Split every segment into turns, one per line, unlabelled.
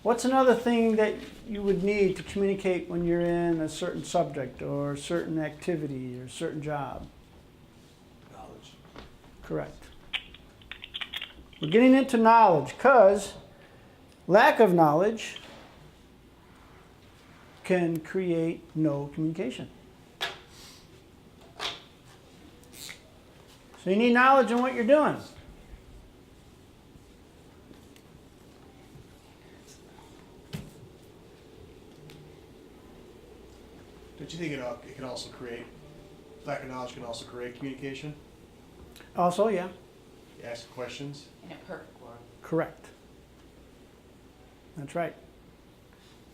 What's another thing that you would need to communicate when you're in a certain subject or a certain activity or a certain job?
Knowledge.
Correct. We're getting into knowledge because lack of knowledge can create no communication. So you need knowledge in what you're doing.
Don't you think it can also create, lack of knowledge can also create communication?
Also, yeah,
You ask questions.
In a perfect world.
correct. That's right.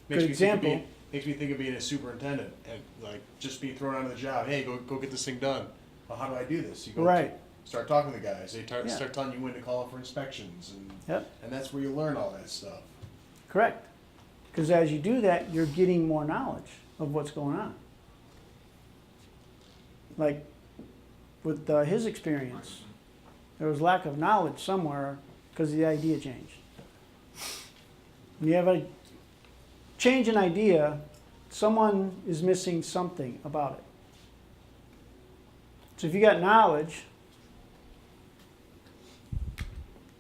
Makes
Good
me think of
example.
makes me think of being a superintendent and like just being thrown onto the job. Hey, go get this thing done. Well, how do I do this? You go
Right.
start talking to the guys. They
Yeah.
start telling you when to call for inspections, and
Yep,
that's where you learn all that stuff.
correct. Because as you do that, you're getting more knowledge of what's going on. Like with his experience, there was lack of knowledge somewhere because the idea changed. When you have a change in idea, someone is missing something about it. So if you got knowledge,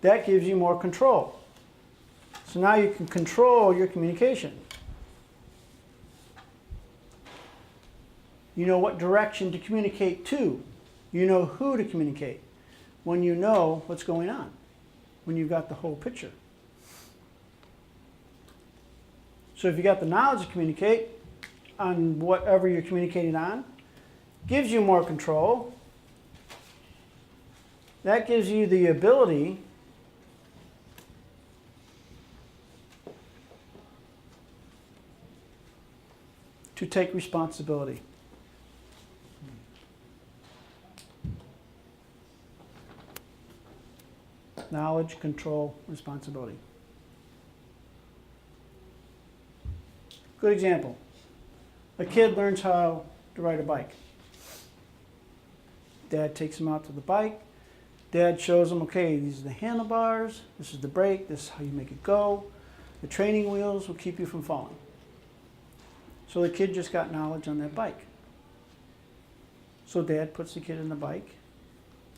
that gives you more control. So now you can control your communication. You know what direction to communicate to. You know who to communicate when you know what's going on, when you've got the whole picture. So if you got the knowledge to communicate on whatever you're communicating on, gives you more control. That gives you the ability to take responsibility. Knowledge, control, responsibility. Good example. A kid learns how to ride a bike. Dad takes him out to the bike. Dad shows him, okay, these are the handlebars, this is the brake, this is how you make it go. The training wheels will keep you from falling. So the kid just got knowledge on that bike. So Dad puts the kid in the bike.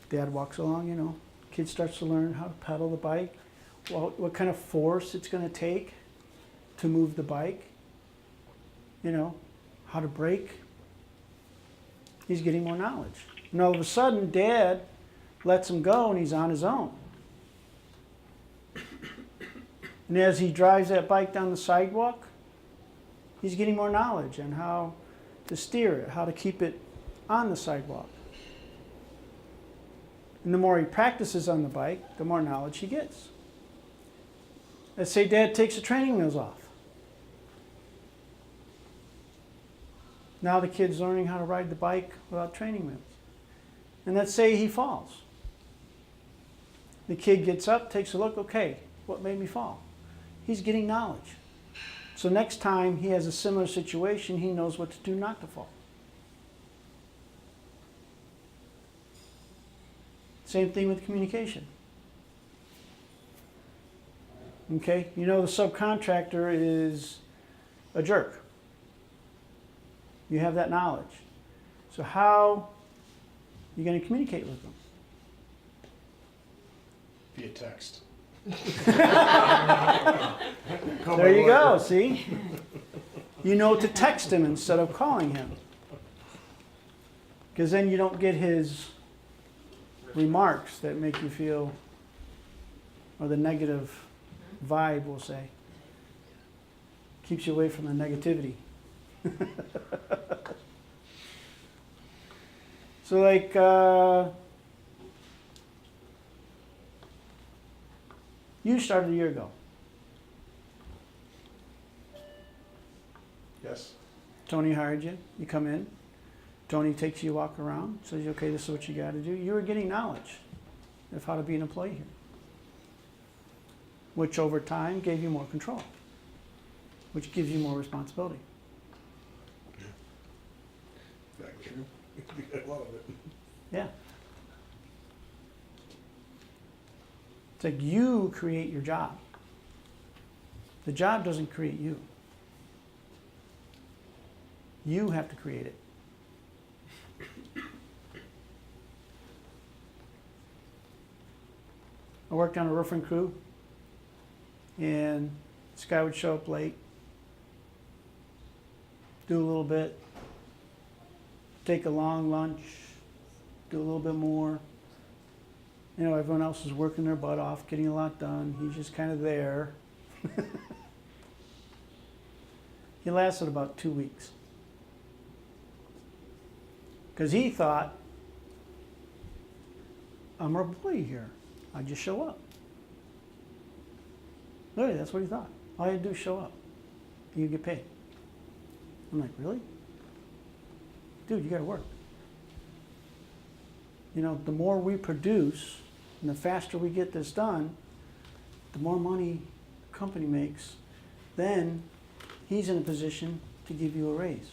Dad walks along, you know. Kid starts to learn how to pedal the bike, what kind of force it's going to take to move the bike, you know, how to brake. He's getting more knowledge. And all of a sudden, Dad lets him go and he's on his own. And as he drives that bike down the sidewalk, he's getting more knowledge on how to steer it, how to keep it on the sidewalk. And the more he practices on the bike, the more knowledge he gets. Let's say Dad takes the training wheels off. Now the kid's learning how to ride the bike without training wheels. And let's say he falls. The kid gets up, takes a look, okay, what made me fall? He's getting knowledge. So next time he has a similar situation, he knows what to do not to fall. Same thing with communication. Okay, you know the subcontractor is a jerk. You have that knowledge. So how are you going to communicate with them?
Via text.
There you go, see? You know to text him instead of calling him. Because then you don't get his remarks that make you feel, or the negative vibe, we'll say. Keeps you away from the negativity. So like, you started a year ago.
Yes.
Tony hired you. You come in. Tony takes you walk around, says, okay, this is what you got to do. You were getting knowledge of how to be an employee here, which over time gave you more control, which gives you more responsibility.
Exactly true. A lot of it.
Yeah. It's like you create your job. The job doesn't create you. You have to create it. I worked on a roofing crew, and this guy would show up late, do a little bit, take a long lunch, do a little bit more. You know, everyone else is working their butt off, getting a lot done. He's just kind of there. He lasted about 2 weeks. Because he thought, I'm a employee here. I just show up. Really, that's what he thought. All you had to do is show up. You get paid. I'm like, really? Dude, you got to work. You know, the more we produce and the faster we get this done, the more money the company makes, then he's in a position to give you a raise.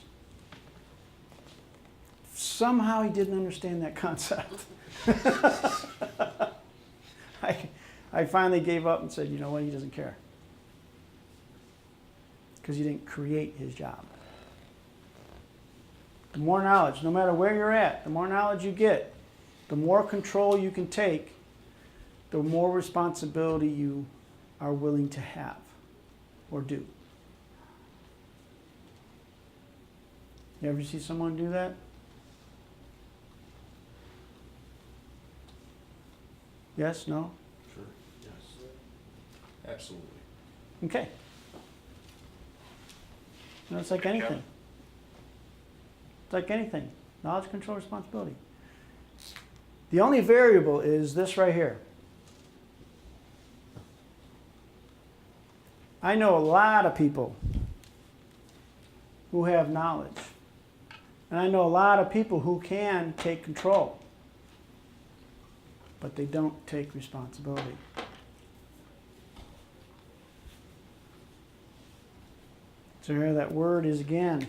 Somehow he didn't understand that concept. I finally gave up and said, you know what, he doesn't care. Because he didn't create his job. The more knowledge, no matter where you're at, the more knowledge you get, the more control you can take, the more responsibility you are willing to have or do. You ever see someone do that? Yes? No?
Sure. Yes. Absolutely.
Okay. You know, it's like anything. It's like anything. Knowledge, control, responsibility. The only variable is this right here. I know a lot of people who have knowledge. And I know a lot of people who can take control. But they don't take responsibility. So here that word is again.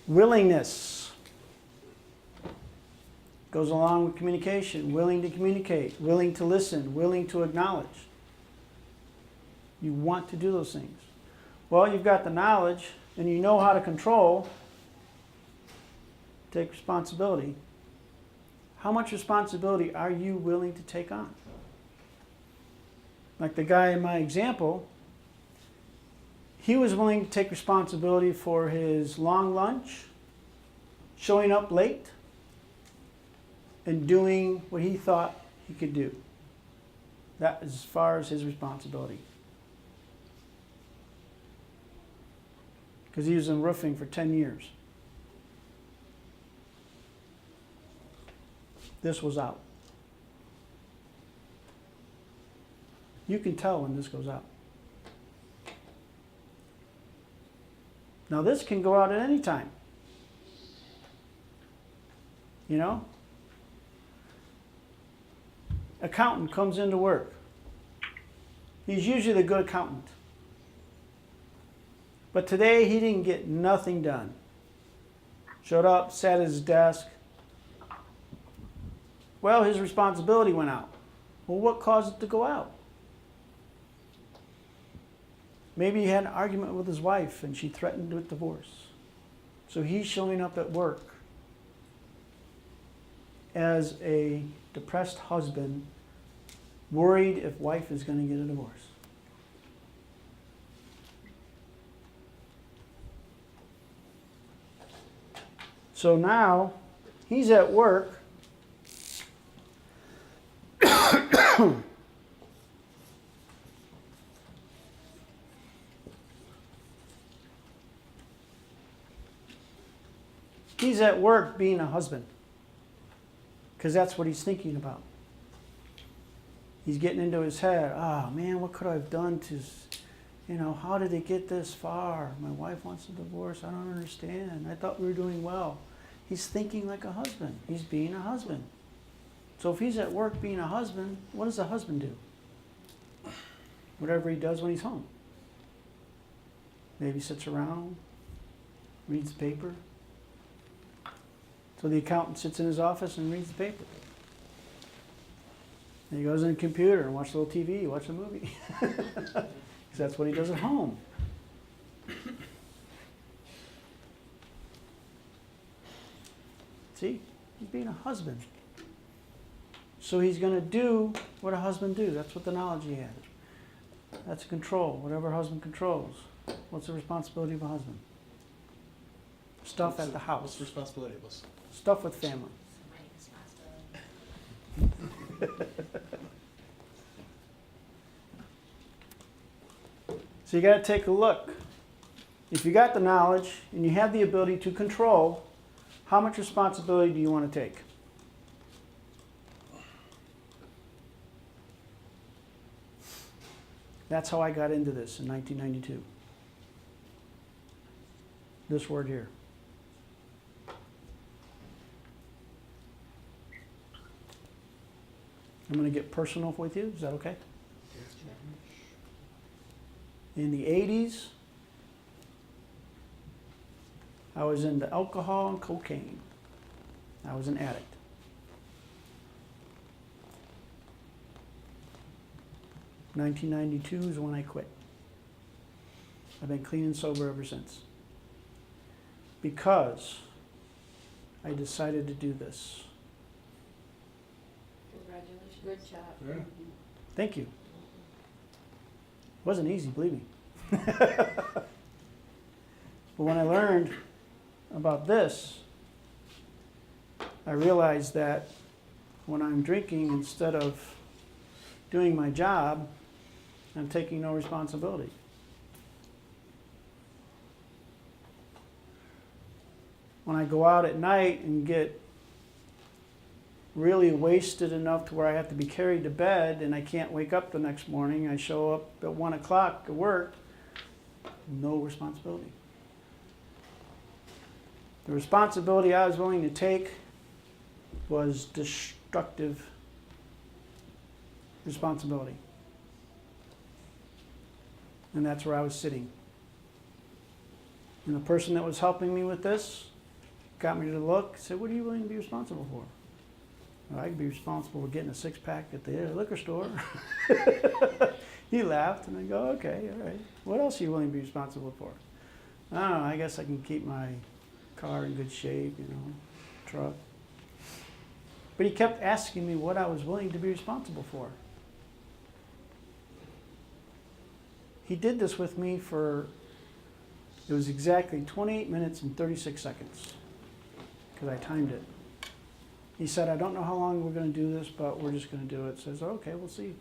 Willingness goes along with communication. Willing to communicate, willing to listen, willing to acknowledge. You want to do those things. Well, you've got the knowledge and you know how to control, take responsibility. How much responsibility are you willing to take on? Like the guy in my example, he was willing to take responsibility for his long lunch, showing up late, and doing what he thought he could do. That is as far as his responsibility. Because he was in roofing for 10 years. This was out. You can tell when this goes out. Now this can go out at any time. You know? Accountant comes into work. He's usually the good accountant. But today he didn't get nothing done. Showed up, sat at his desk. Well, his responsibility went out. Well, what caused it to go out? Maybe he had an argument with his wife and she threatened with divorce. So he's showing up at work as a depressed husband, worried if wife is going to get a divorce. So now he's at work. He's at work being a husband. Because that's what he's thinking about. He's getting into his head, oh man, what could I have done to, you know, how did it get this far? My wife wants a divorce, I don't understand. I thought we were doing well. He's thinking like a husband. He's being a husband. So if he's at work being a husband, what does a husband do? Whatever he does when he's home. Maybe sits around, reads the paper. So the accountant sits in his office and reads the paper. And he goes on the computer and watches a little TV, watches a movie. Because that's what he does at home. See? He's being a husband. So he's going to do what a husband do. That's what the knowledge he has. That's control. Whatever a husband controls. What's the responsibility of a husband? Stuff at the house.
What's the responsibility of us?
Stuff with family. So you got to take a look. If you got the knowledge and you have the ability to control, how much responsibility do you want to take? That's how I got into this in 1992. This word here. I'm going to get personal with you. Is that okay? In the 80s, I was into alcohol and cocaine. I was an addict. (1992) is when I quit. I've been clean and sober ever since. Because I decided to do this.
Congratulations. Good job.
Yeah.
Thank you. It wasn't easy, believe me. But when I learned about this, I realized that when I'm drinking, instead of doing my job, I'm taking no responsibility. When I go out at night and get really wasted enough to where I have to be carried to bed and I can't wake up the next morning, I show up at 1 o'clock at work, no responsibility. The responsibility I was willing to take was destructive responsibility. And that's where I was sitting. And the person that was helping me with this got me to look, said, what are you willing to be responsible for? Well, I could be responsible for getting a six-pack at the liquor store. He laughed, and I go, okay, all right. What else are you willing to be responsible for? I don't know, I guess I can keep my car in good shape, truck. But he kept asking me what I was willing to be responsible for. He did this with me for, it was exactly 28 minutes and 36 seconds, because I timed it. He said, I don't know how long we're going to do this, but we're just going to do it. Says, okay, we'll see.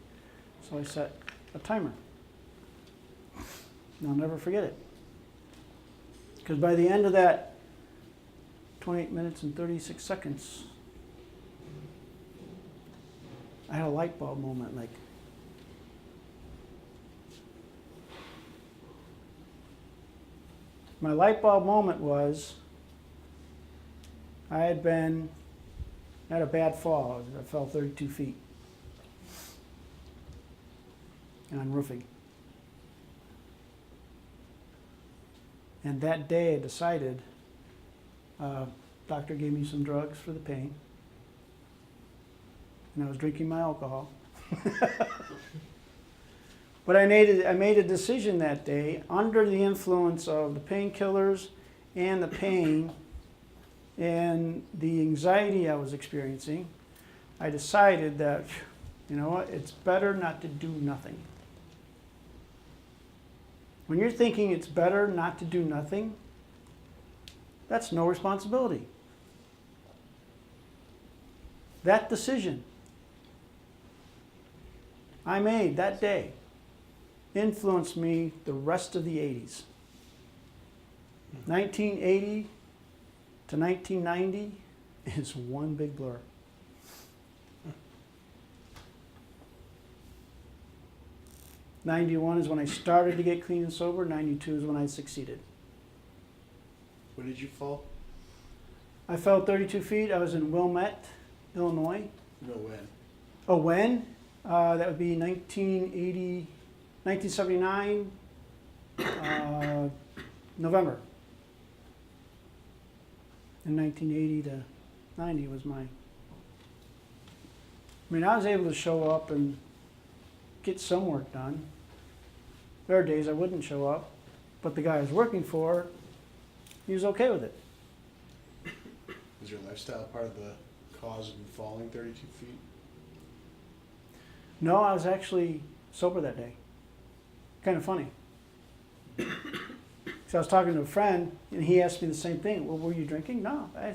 So I set a timer. And I'll never forget it. Because by the end of that 28 minutes and 36 seconds, I had a light bulb moment, like, my light bulb moment was I had a bad fall. I fell 32 feet on roofing. And that day I decided, doctor gave me some drugs for the pain, and I was drinking my alcohol. But I made a decision that day under the influence of the painkillers and the pain and the anxiety I was experiencing. I decided that, you know what, it's better not to do nothing. When you're thinking it's better not to do nothing, that's no responsibility. That decision I made that day influenced me the rest of the 80s. 1980 to 1990 is one big blur. '91 is when I started to get clean and sober. '92 is when I succeeded.
When did you fall?
I fell 32 feet. I was in Wilmette, Illinois.
No, when?
Oh, when? That would be 1979, November. In 1980 to 90 was my. I mean, I was able to show up and get some work done. There are days I wouldn't show up, but the guy I was working for, he was okay with it.
Was your lifestyle part of the cause of you falling 32 feet?
No, I was actually sober that day. Kind of funny. So I was talking to a friend, and he asked me the same thing. Well, were you drinking? No, I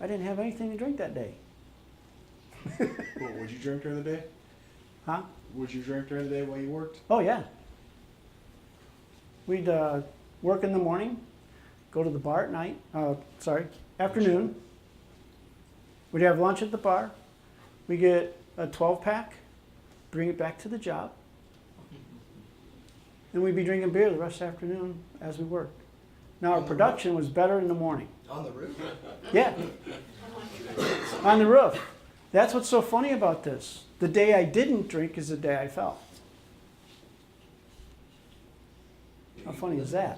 didn't have anything to drink that day.
Well, would you drink during the day?
Huh?
Would you drink during the day while you worked?
Oh, yeah. We'd work in the morning, go to the bar at night, afternoon. We'd have lunch at the bar. We get a 12-pack, bring it back to the job. And we'd be drinking beer the rest of the afternoon as we worked. Now, our production was better in the morning.
On the roof?
Yeah. On the roof. That's what's so funny about this. The day I didn't drink is the day I fell. How funny is that?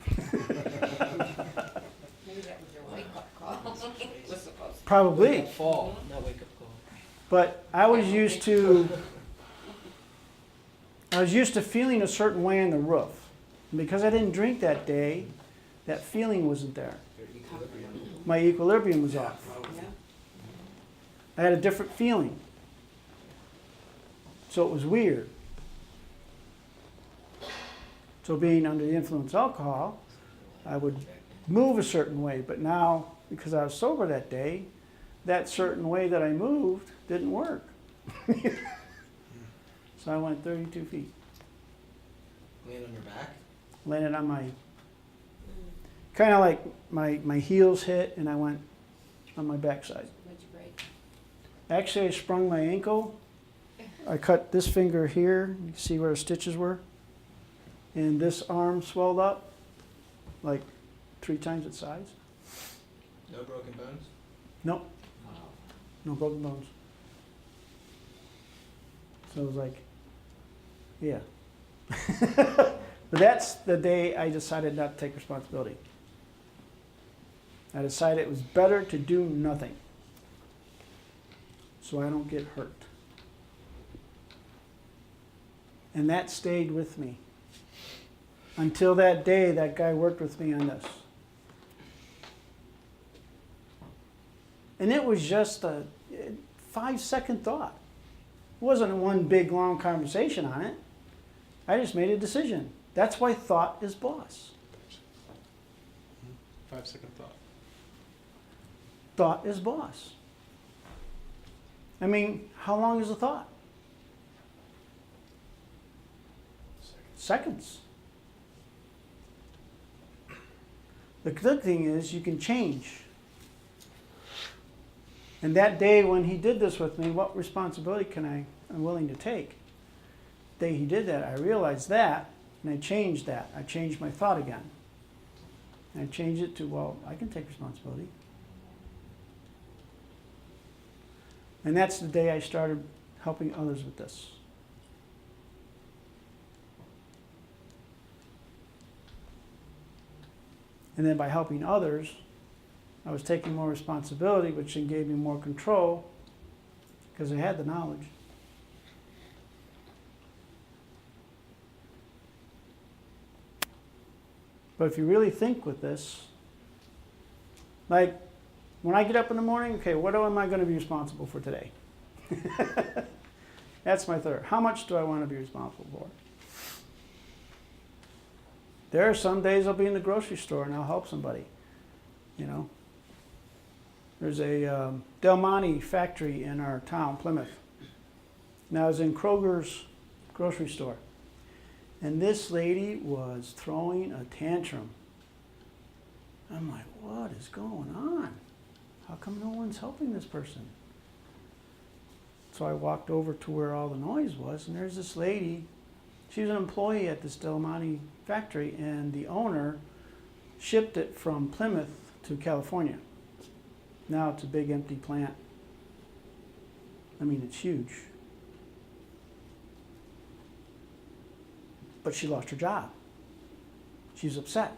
Maybe that was your wake-up call. Was supposed to.
Probably.
Fall, not wake up call.
But I was used to feeling a certain way on the roof. And because I didn't drink that day, that feeling wasn't there.
Your equilibrium.
My equilibrium was off.
Yeah.
I had a different feeling. So it was weird. So being under the influence of alcohol, I would move a certain way. But now, because I was sober that day, that certain way that I moved didn't work. So I went 32 feet.
Laying on your back?
Landed on my, kind of like my heels hit and I went on my backside.
What'd you break?
Actually, I sprung my ankle. I cut this finger here. You can see where the stitches were. And this arm swelled up like 3 times its size.
No broken bones?
Nope, no broken bones. So it was like, yeah. But that's the day I decided not to take responsibility. I decided it was better to do nothing so I don't get hurt. And that stayed with me. Until that day, that guy worked with me on this. And it was just a 5-second thought. It wasn't one big, long conversation on it. I just made a decision. That's why thought is boss.
5-second thought.
Thought is boss. I mean, how long is a thought? Seconds. The good thing is you can change. And that day when he did this with me, what responsibility I'm willing to take? The day he did that, I realized that, and I changed that. I changed my thought again. And I changed it to, well, I can take responsibility. And that's the day I started helping others with this. And then by helping others, I was taking more responsibility, which then gave me more control because I had the knowledge. But if you really think with this, like when I get up in the morning, okay, what am I going to be responsible for today? That's my third. How much do I want to be responsible for? There are some days I'll be in the grocery store and I'll help somebody, you know. There's a Del Monte factory in our town, Plymouth. And I was in Kroger's grocery store. And this lady was throwing a tantrum. I'm like, what is going on? How come no one's helping this person? So I walked over to where all the noise was, and there's this lady. She was an employee at this Del Monte factory, and the owner shipped it from Plymouth to California. Now it's a big empty plant. I mean, it's huge. But she lost her job. She's upset.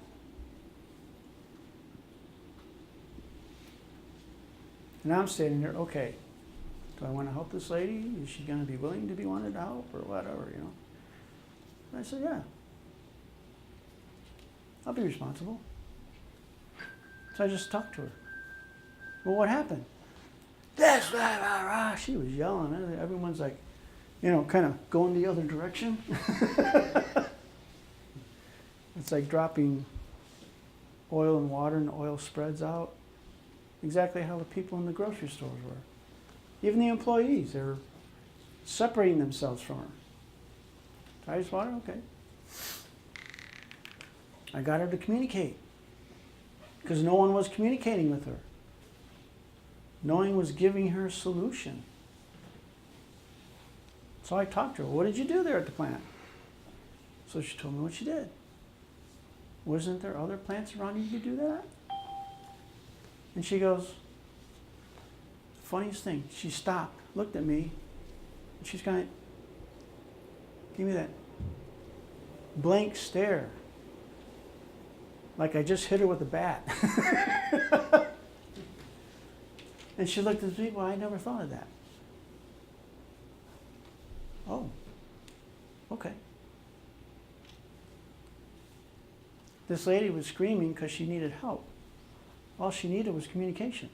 And I'm standing there, okay, do I want to help this lady? Is she going to be willing to be wanted to help or whatever, you know? And I said, yeah. I'll be responsible. So I just talked to her. Well, what happened? This, rah, rah, rah. She was yelling. Everyone's like, you know, kind of going the other direction. It's like dropping oil and water and the oil spreads out. Exactly how the people in the grocery stores were. Even the employees, they were separating themselves from her. Ice water? Okay. I got her to communicate because no one was communicating with her. No one was giving her a solution. So I talked to her. What did you do there at the plant? So she told me what she did. Wasn't there other plants around you could do that? And she goes, funniest thing, she stopped, looked at me, and she's kind of, give me that blank stare. Like I just hit her with a bat. And she looked at me, well, I never thought of that. Oh, okay. This lady was screaming because she needed help. All she needed was communication.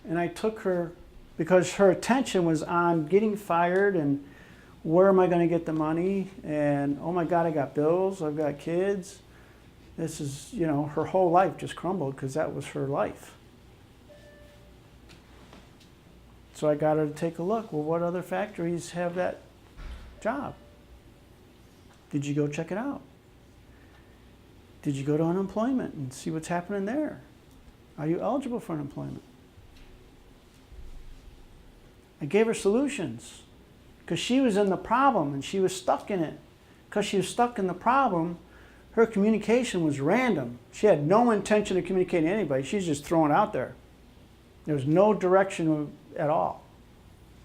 And I took her, because her attention was on getting fired and where am I going to get the money? And oh my God, I got bills, I've got kids. This is, you know, her whole life just crumbled because that was her life. So I got her to take a look. Well, what other factories have that job? Did you go check it out? Did you go to unemployment and see what's happening there? Are you eligible for unemployment? I gave her solutions because she was in the problem and she was stuck in it. Because she was stuck in the problem, her communication was random. She had no intention of communicating to anybody. She's just throwing it out there. There was no direction at all.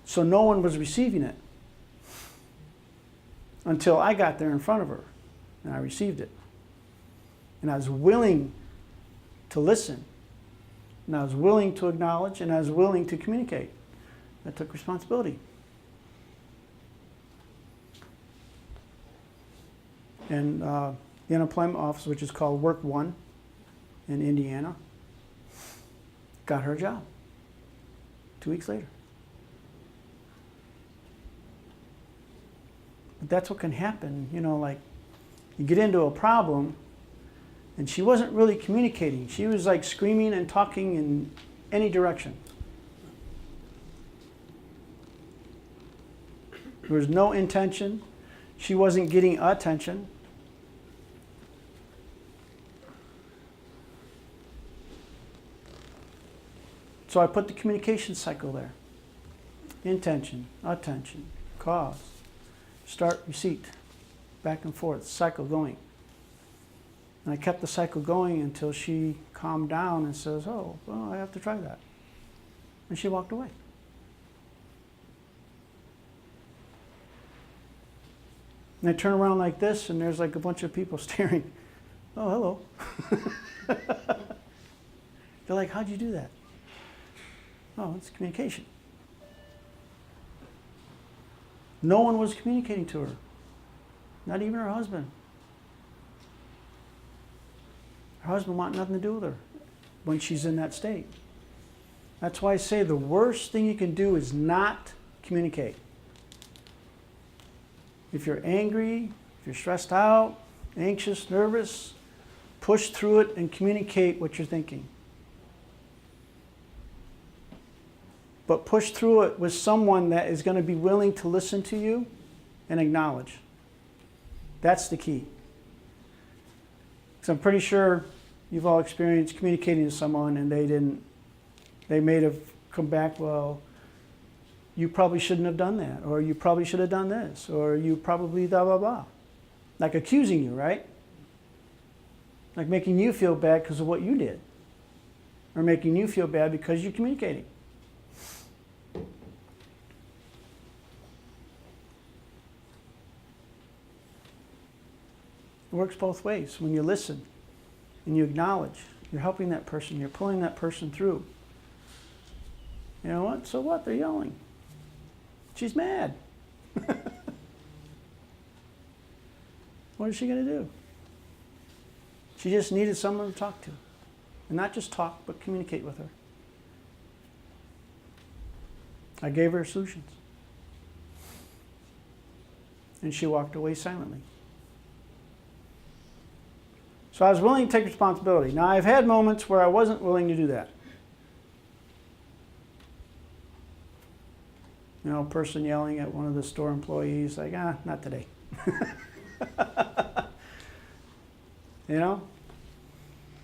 So no one was receiving it until I got there in front of her and I received it. And I was willing to listen. And I was willing to acknowledge and I was willing to communicate. I took responsibility. And the unemployment office, which is called Work One in Indiana, got her a job 2 weeks later. But that's what can happen, you know, like you get into a problem and she wasn't really communicating. She was like screaming and talking in any direction. There was no intention. She wasn't getting attention. So I put the communication cycle there. Intention, attention, cause, start, receipt, back and forth, cycle going. And I kept the cycle going until she calmed down and says, oh, well, I have to try that. And she walked away. And I turn around like this, and there's like a bunch of people staring. Oh, hello. They're like, how'd you do that? Oh, it's communication. No one was communicating to her. Not even her husband. Her husband wanted nothing to do with her when she's in that state. That's why I say the worst thing you can do is not communicate. If you're angry, if you're stressed out, anxious, nervous, push through it and communicate what you're thinking. But push through it with someone that is going to be willing to listen to you and acknowledge. That's the key. Because I'm pretty sure you've all experienced communicating to someone and they may have come back, well, you probably shouldn't have done that, or you probably should have done this, or you probably blah, blah, blah. Like accusing you, right? Like making you feel bad because of what you did. Or making you feel bad because you're communicating. It works both ways. When you listen and you acknowledge, you're helping that person, you're pulling that person through. You know what? So what? They're yelling. She's mad. What is she going to do? She just needed someone to talk to. And not just talk, but communicate with her. I gave her solutions. And she walked away silently. So I was willing to take responsibility. Now, I've had moments where I wasn't willing to do that. You know, a person yelling at one of the store employees, like, not today. You know?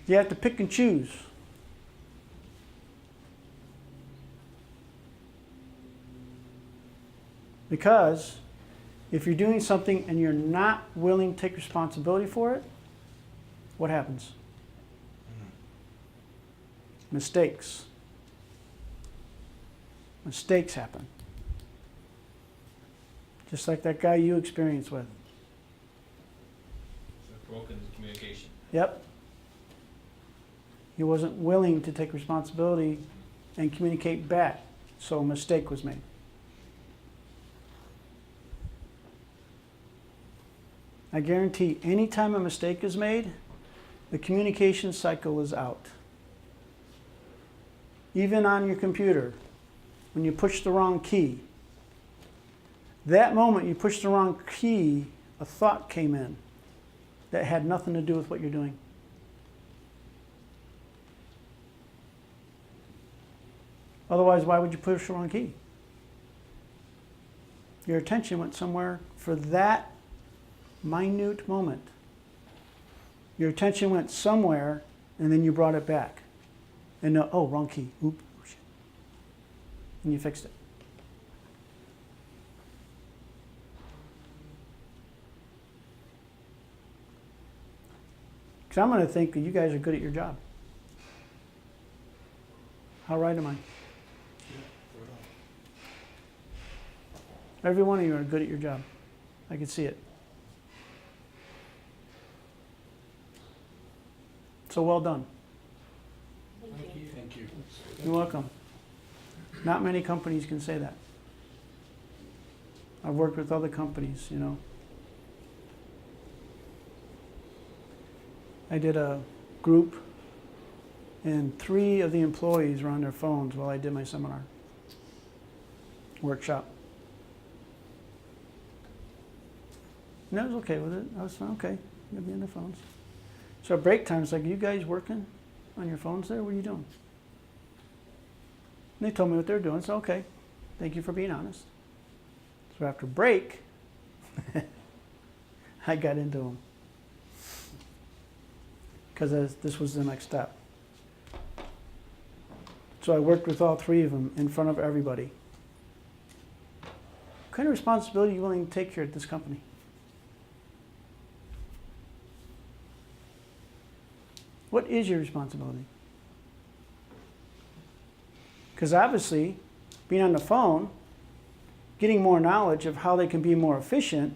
You have to pick and choose. Because if you're doing something and you're not willing to take responsibility for it, what happens? Mistakes. Mistakes happen. Just like that guy you experienced with.
So broken communication.
Yep. He wasn't willing to take responsibility and communicate back, so a mistake was made. I guarantee anytime a mistake is made, the communication cycle is out. Even on your computer, when you push the wrong key, that moment you push the wrong key, a thought came in that had nothing to do with what you're doing. Otherwise, why would you push the wrong key? Your attention went somewhere for that minute moment. Your attention went somewhere, and then you brought it back. And oh, wrong key. Oop, oh shit. And you fixed it. Because I'm going to think that you guys are good at your job. How right am I? Every one of you are good at your job. I can see it. So well done.
Thank you.
Thank you.
You're welcome. Not many companies can say that. I've worked with other companies, you know. I did a group, and 3 of the employees were on their phones while I did my seminar, workshop. And I was okay with it. I was fine, okay, you'll be on their phones. So at break time, it's like, you guys working on your phones there? What are you doing? And they told me what they're doing, so okay, thank you for being honest. So after break, I got into them. Because this was the next step. So I worked with all 3 of them in front of everybody. What kind of responsibility are you willing to take here at this company? What is your responsibility? Because obviously, being on the phone, getting more knowledge of how they can be more efficient,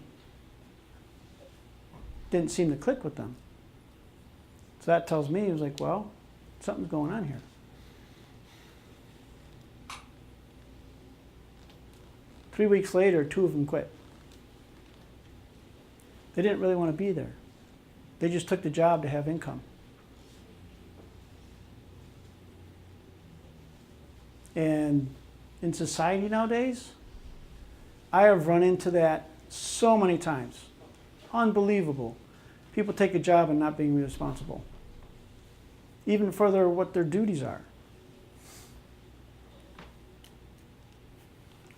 didn't seem to click with them. So that tells me, it was like, well, something's going on here. 3 weeks later, 2 of them quit. They didn't really want to be there. They just took the job to have income. And in society nowadays, I have run into that so many times. Unbelievable. People take a job and not being responsible. Even further, what their duties are.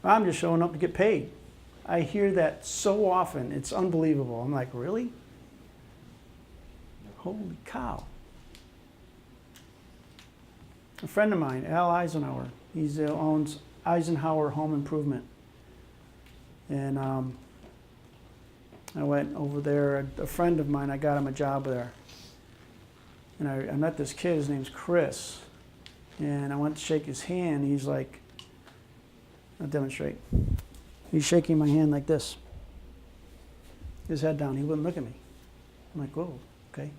I'm just showing up to get paid. I hear that so often, it's unbelievable. I'm like, really? Holy cow. A friend of mine, Al Eisenhower, he owns Eisenhower Home Improvement. And I went over there, a friend of mine, I got him a job there. And I met this kid, his name's Chris. And I went to shake his hand, he's like, I'll demonstrate. He's shaking my hand like this. His head down, he wouldn't look at me. I'm like, whoa, okay.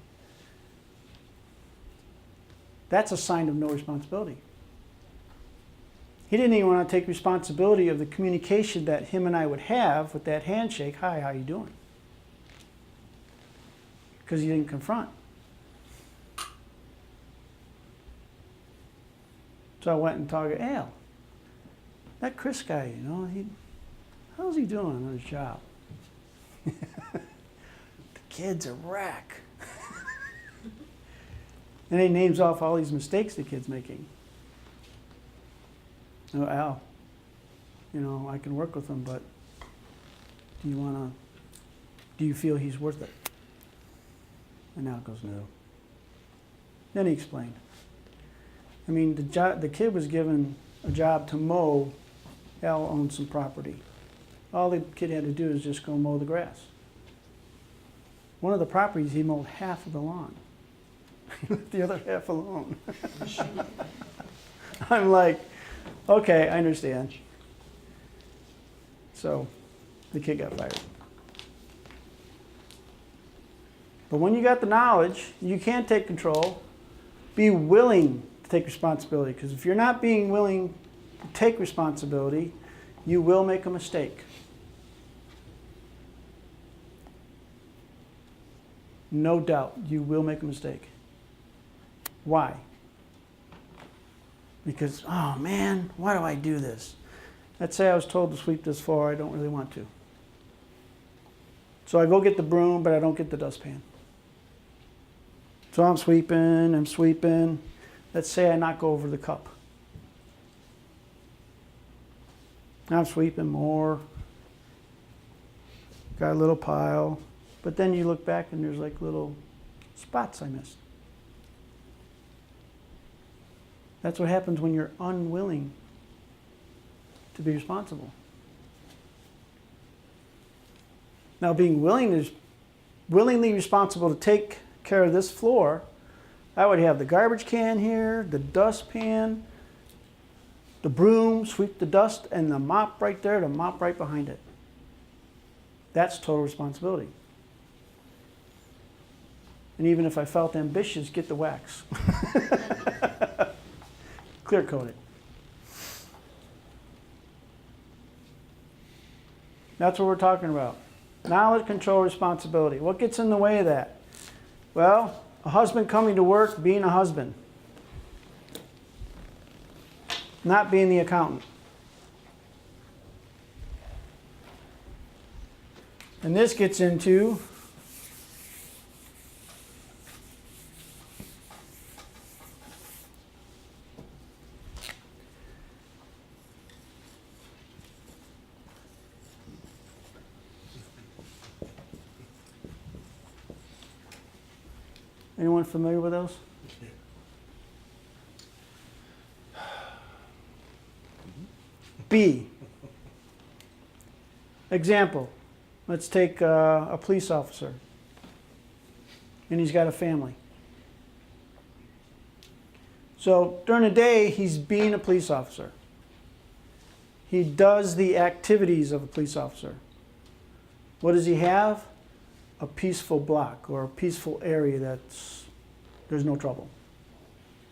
That's a sign of no responsibility. He didn't even want to take responsibility of the communication that him and I would have with that handshake. Hi, how you doing? Because he didn't confront. So I went and talked to Al. That Chris guy, you know, how's he doing on his job? The kid's a wreck. And he names off all these mistakes the kid's making. Oh, Al, you know, I can work with him, but do you feel he's worth it? And Al goes, no. Then he explained. I mean, the kid was given a job to mow. Al owned some property. All the kid had to do is just go mow the grass. One of the properties, he mowed half of the lawn. He left the other half alone. I'm like, okay, I understand. So the kid got fired. But when you got the knowledge, you can't take control. Be willing to take responsibility. Because if you're not being willing to take responsibility, you will make a mistake. No doubt, you will make a mistake. Why? Because, oh man, why do I do this? Let's say I was told to sweep this floor, I don't really want to. So I go get the broom, but I don't get the dustpan. So I'm sweeping. Let's say I knock over the cup. I'm sweeping more. Got a little pile. But then you look back and there's like little spots I missed. That's what happens when you're unwilling to be responsible. Now, being willingly responsible to take care of this floor, I would have the garbage can here, the dustpan, the broom, sweep the dust, and the mop right there, the mop right behind it. That's total responsibility. And even if I felt ambitious, get the wax. Clear coat it. That's what we're talking about. Knowledge, control, responsibility. What gets in the way of that? Well, a husband coming to work, being a husband. Not being the accountant. And this gets into anyone familiar with those? B. Example. Let's take a police officer. And he's got a family. So during the day, he's being a police officer. He does the activities of a police officer. What does he have? A peaceful block or a peaceful area there's no trouble.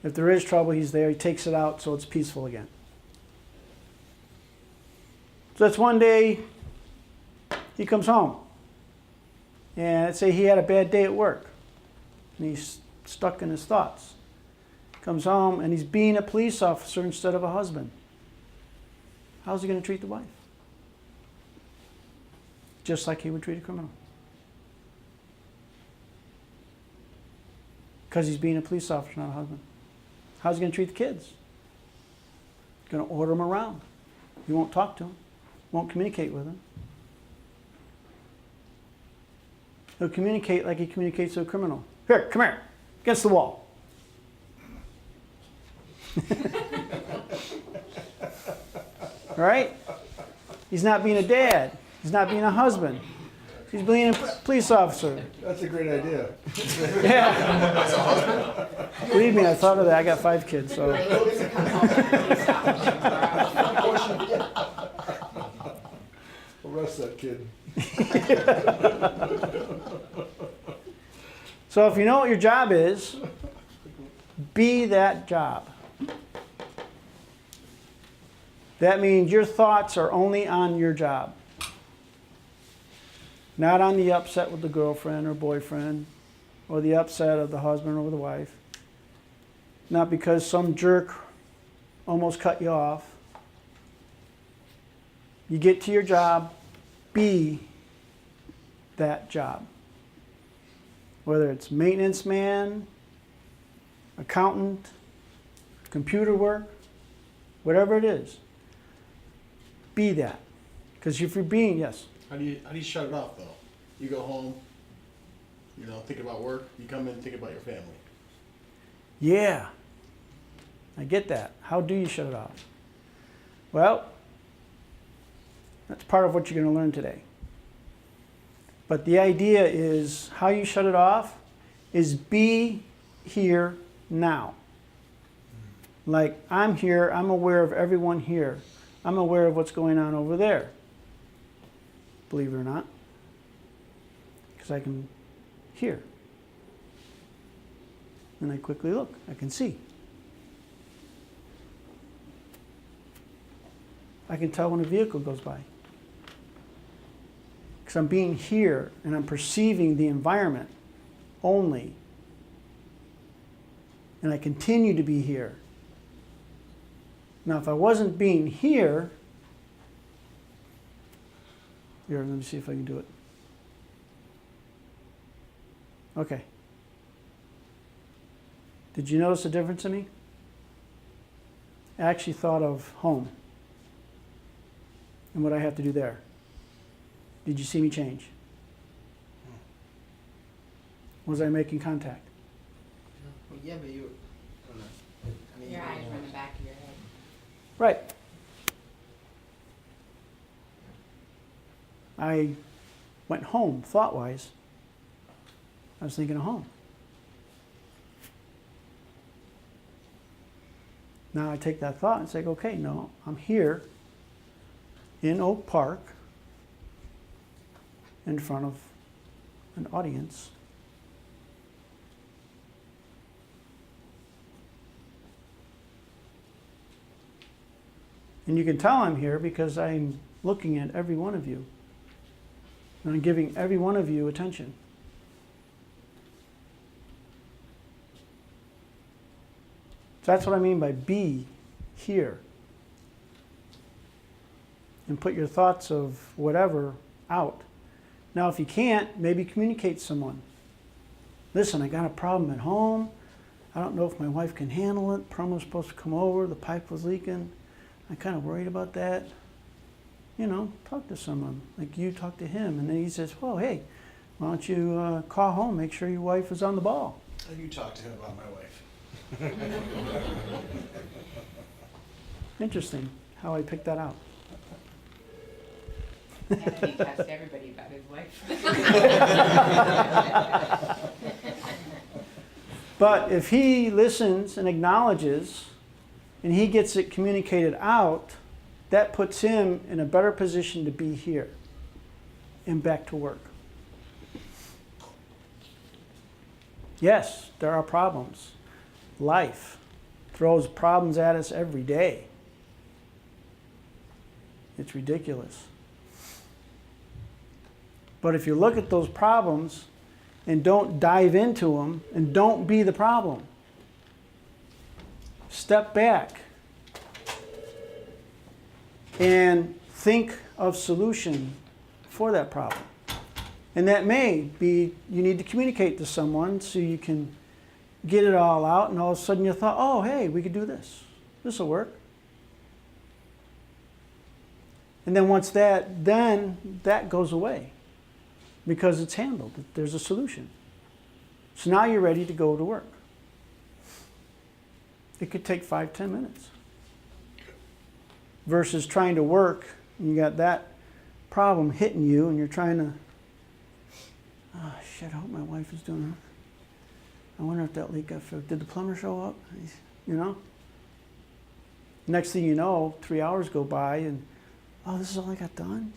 If there is trouble, he's there. He takes it out so it's peaceful again. So that's one day he comes home. And let's say he had a bad day at work. And he's stuck in his thoughts. Comes home and he's being a police officer instead of a husband. How's he going to treat the wife? Just like he would treat a criminal. Because he's being a police officer, not a husband. How's he going to treat the kids? He's going to order them around. He won't talk to them. Won't communicate with them. He'll communicate like he communicates to a criminal. Here, come here. Against the wall. Right? He's not being a dad. He's not being a husband. He's being a police officer.
That's a great idea.
Yeah. Believe me, I thought of that. I got 5 kids, so.
Arrest that kid.
So if you know what your job is, be that job. That means your thoughts are only on your job. Not on the upset with the girlfriend or boyfriend, or the upset of the husband or the wife. Not because some jerk almost cut you off. You get to your job, be that job. Whether it's maintenance man, accountant, computer work, whatever it is, be that. Because if you're being, yes.
How do you shut it off though? You go home, think about work. You come in, think about your family.
Yeah, I get that. How do you shut it off? Well, that's part of what you're going to learn today. But the idea is how you shut it off is be here now. Like, I'm here, I'm aware of everyone here. I'm aware of what's going on over there. Believe it or not. Because I can hear. And I quickly look, I can see. I can tell when a vehicle goes by. Because I'm being here and I'm perceiving the environment only. And I continue to be here. Now, if I wasn't being here, here, let me see if I can do it. Okay. Did you notice the difference in me? I actually thought of home and what I have to do there. Did you see me change? Was I making contact?
Well, yeah, but you. I don't know. I mean,
Your eyes were in the back of your head.
Right. I went home, thought-wise. I was thinking of home. Now I take that thought and say, okay, no, I'm here in Oak Park in front of an audience. And you can tell I'm here because I'm looking at every one of you. And I'm giving every one of you attention. So that's what I mean by be here. And put your thoughts of whatever out. Now, if you can't, maybe communicate to someone. Listen, I got a problem at home. I don't know if my wife can handle it. Plumber's supposed to come over. The pipe was leaking. I'm kind of worried about that. Talk to someone. Like you talk to him. And then he says, well, hey, why don't you call home, make sure your wife is on the ball.
And you talk to him about my wife.
Interesting how I picked that out.
And then he tells everybody about his wife.
But if he listens and acknowledges and he gets it communicated out, that puts him in a better position to be here and back to work. Yes, there are problems. Life throws problems at us every day. It's ridiculous. But if you look at those problems and don't dive into them and don't be the problem, step back and think of solution for that problem. And that may be you need to communicate to someone so you can get it all out, and all of a sudden you thought, oh, hey, we could do this. This will work. And then once that goes away because it's handled. There's a solution. So now you're ready to go to work. It could take 5-10 minutes. Versus trying to work, and you got that problem hitting you, and you're trying to, oh shit, I hope my wife is doing it. I wonder if that leak got fixed. Did the plumber show up? Next thing you know, 3 hours go by, and oh, this is all I got done?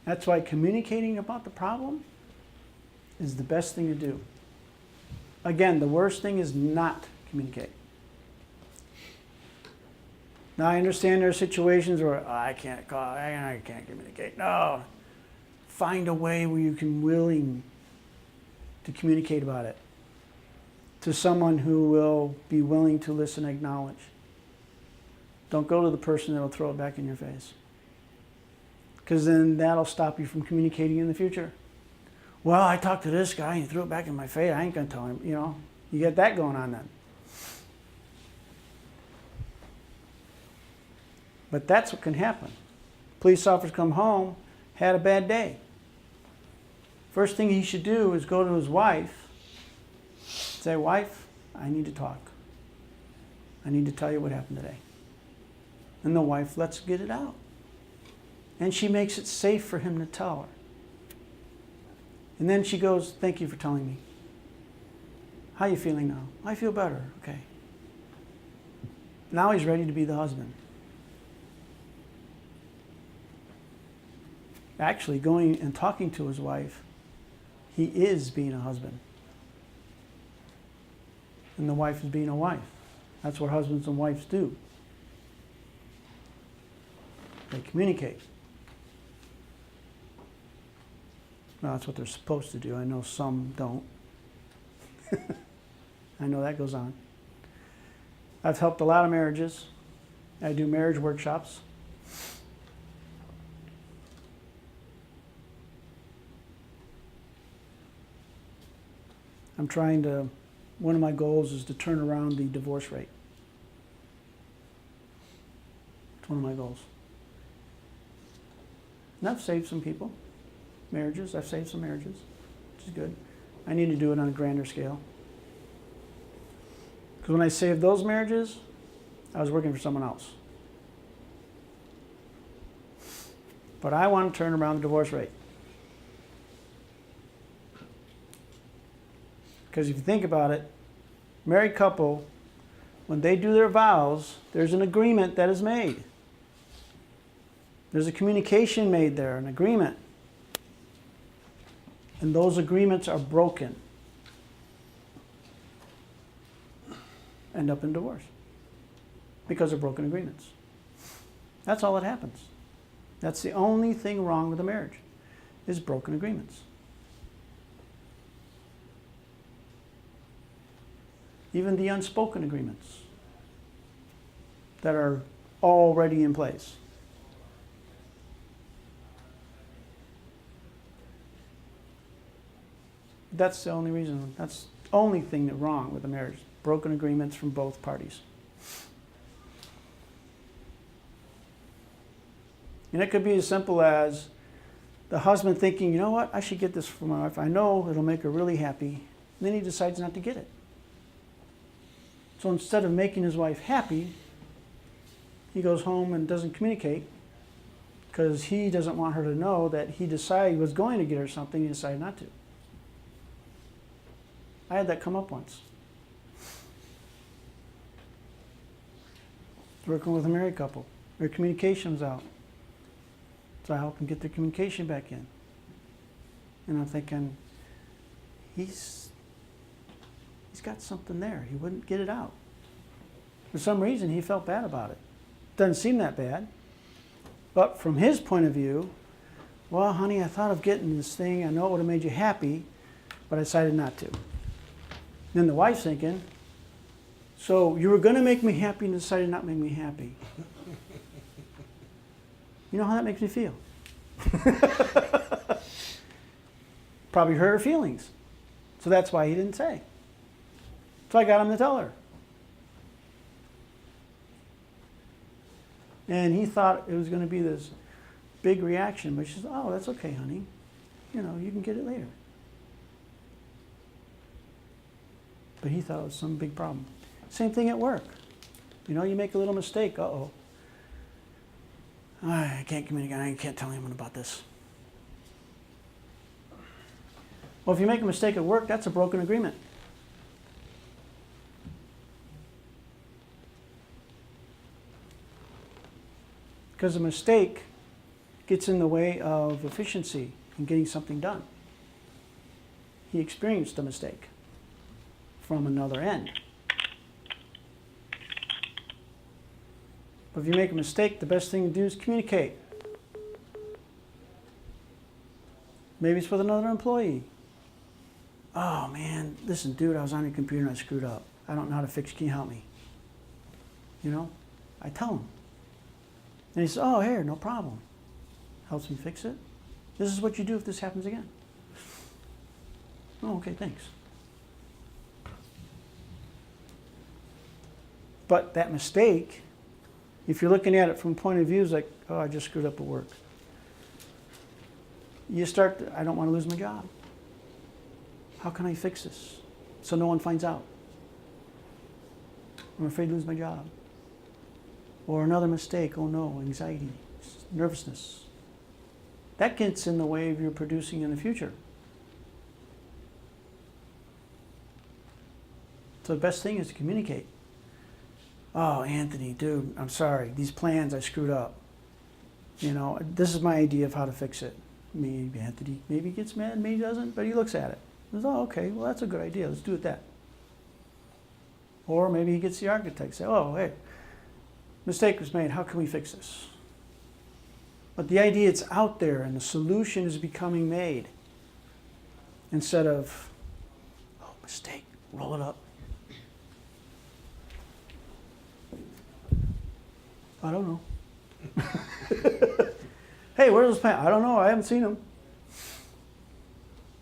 That's why communicating about the problem is the best thing to do. Again, the worst thing is not communicate. Now I understand there are situations where "Oh, I can't call, I can't communicate. No, find a way where you can willing to communicate about it to someone who will be willing to listen and acknowledge. Don't go to the person that'll throw it back in your face, because then that'll stop you from communicating in the future. Well, I talked to this guy and he threw it back in my face. I ain't gonna tell him. You know, you get that going on then. But that's what can happen. Police officers come home, had a bad day. First thing he should do is go to his wife, say, "Wife, I need to talk. I need to tell you what happened today." And the wife lets get it out. And she makes it safe for him to tell her. And then she goes, "Thank you for telling me. How are you feeling now?" "I feel better." "Okay." Now he's ready to be the husband. Actually, going and talking to his wife, he is being a husband. And the wife is being a wife. That's what husbands and wives do. They communicate. Well, that's what they're supposed to do. I know some don't. I know that goes on. I've helped a lot of marriages. I do marriage workshops. One of my goals is to turn around the divorce rate. It's one of my goals. And I've saved some people. I've saved some marriages, which is good. I need to do it on a grander scale. Because when I saved those marriages, I was working for someone else. But I want to turn around the divorce rate. Because if you think about it, married couple, when they do their vows, there's an agreement that is made. There's a communication made there, an agreement. And those agreements are broken. End up in divorce. Because of broken agreements. That's all that happens. That's the only thing wrong with a marriage, is broken agreements. Even the unspoken agreements that are already in place. That's the only reason. That's the only thing that's wrong with a marriage. Broken agreements from both parties. And it could be as simple as the husband thinking, "You know what, I should get this for my wife. I know it'll make her really happy." And then he decides not to get it. So instead of making his wife happy, he goes home and doesn't communicate because he doesn't want her to know that he decided he was going to get her something, he decided not to. I had that come up once. Working with a married couple. Their communication was out. So I helped them get their communication back in. And I'm thinking, he's got something there. He wouldn't get it out. For some reason, he felt bad about it. Doesn't seem that bad. But from his point of view, "Well, honey, I thought of getting this thing. I know it would have made you happy, but I decided not to." Then the wife's thinking, "So you were going to make me happy and decided not to make me happy." You know how that makes me feel? Probably hurt her feelings. So that's why he didn't say. So I got him to tell her. And he thought it was going to be this big reaction, but she said, "Oh, that's okay, honey. You know, you can get it later." But he thought it was some big problem. Same thing at work. You know, you make a little mistake. Uh-oh. I can't communicate. I can't tell anyone about this. Well, if you make a mistake at work, that's a broken agreement. Because a mistake gets in the way of efficiency and getting something done. He experienced a mistake. from another end. But if you make a mistake, the best thing to do is communicate. Maybe it's with another employee. Oh man, listen, dude, I was on your computer and I screwed up. I don't know how to fix it. Can you help me? You know, I tell him. And he says, oh, here, no problem. Helps me fix it. This is what you do if this happens again. Oh, okay, thanks. But that mistake, if you're looking at it from a point of view, is like, oh, I just screwed up at work. You start, I don't want to lose my job. How can I fix this so no one finds out? I'm afraid to lose my job. Or another mistake, oh no, anxiety, nervousness. That gets in the way of your producing in the future. So the best thing is to communicate. Oh, Anthony, dude, I'm sorry. These plans, I screwed up. You know, this is my idea of how to fix it. Maybe Anthony maybe gets mad, maybe he doesn't, but he looks at it. He says, oh, okay, well, that's a good idea. Let's do it that. Or maybe he gets the architect, say, oh, hey, mistake was made. How can we fix this? But the idea it's out there and the solution is becoming made. Instead of, oh, mistake, roll it up. I don't know. Hey, where's those plans? I don't know. I haven't seen them.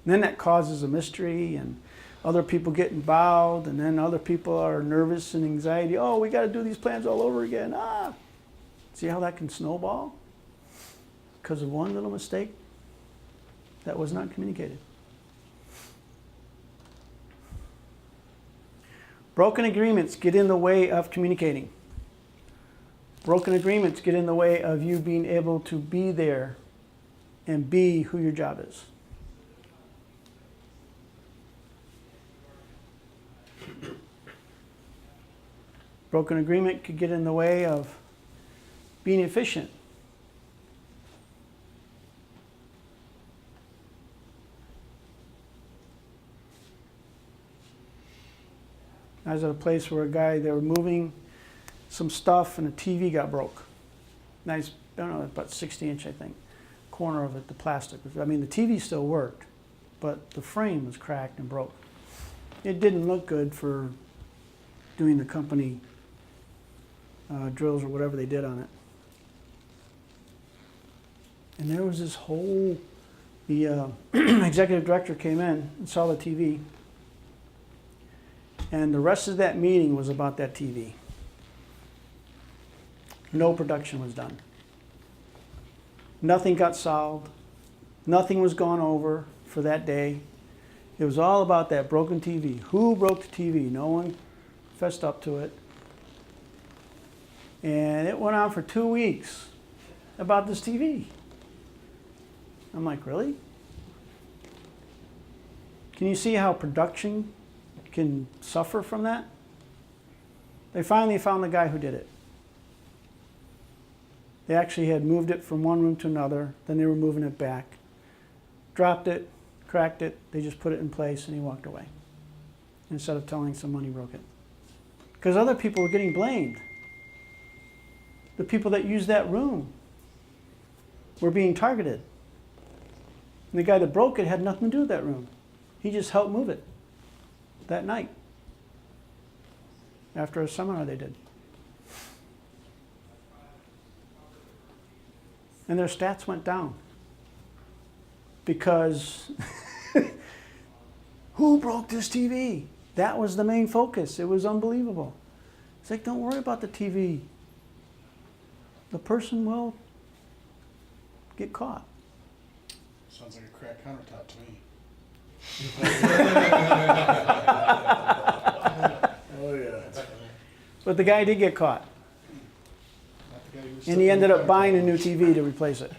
And then that causes a mystery, and other people get involved, and then other people are nervous and anxiety. Oh, we got to do these plans all over again. Ah, see how that can snowball because of one little mistake that was not communicated. Broken agreements get in the way of communicating. Broken agreements get in the way of you being able to be there and be who your job is. Broken agreement could get in the way of being efficient. I was at a place where they were moving some stuff and the TV got broke. Nice, I don't know, about 60-inch, I think. Corner of it, the plastic. I mean, the TV still worked, but the frame was cracked and broke. It didn't look good for doing the company drills or whatever they did on it. And there was this whole, the executive director came in and saw the TV. And the rest of that meeting was about that TV. No production was done. Nothing got solved. Nothing was gone over for that day. It was all about that broken TV. Who broke the TV? No one fessed up to it. And it went on for 2 weeks about this TV. I'm like, really? Can you see how production can suffer from that? They finally found the guy who did it. They actually had moved it from one room to another, then they were moving it back. Dropped it, cracked it, they just put it in place and he walked away. Instead of telling someone he broke it. Because other people were getting blamed. The people that used that room were being targeted. And the guy that broke it had nothing to do with that room. He just helped move it that night. After a seminar they did. And their stats went down. Because who broke this TV? That was the main focus. It was unbelievable. It's like, don't worry about the TV. The person will get caught.
Sounds like a cracked countertop to me. Oh yeah.
But the guy did get caught.
Not the guy who was
And he ended up buying a new TV to replace it.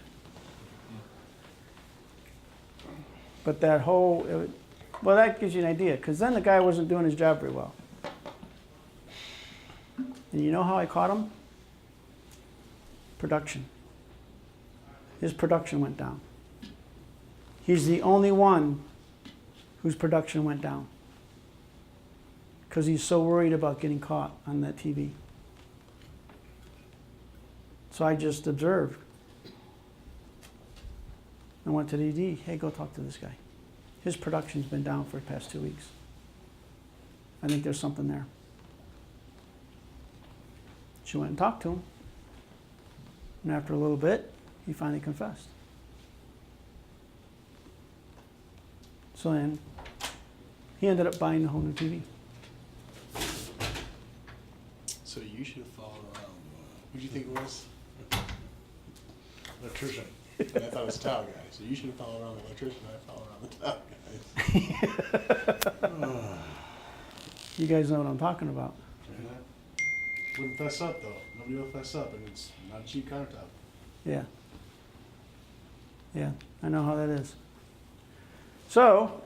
But that whole, well, that gives you an idea, because then the guy wasn't doing his job very well. And you know how I caught him? Production. His production went down. He's the only one whose production went down. because he's so worried about getting caught on that TV. So I just observed. I went to the ED, hey, go talk to this guy. His production's been down for the past 2 weeks. I think there's something there. She went and talked to him. And after a little bit, he finally confessed. So then, he ended up buying the whole new TV.
So you should have followed around. Who'd you think it was? Electrician. And I thought it was a tile guy. So you should have followed around the electrician. I followed around the tile guy.
You guys know what I'm talking about.
Wouldn't fess up though. Nobody will fess up, and it's not a cheap countertop.
Yeah. Yeah, I know how that is. So,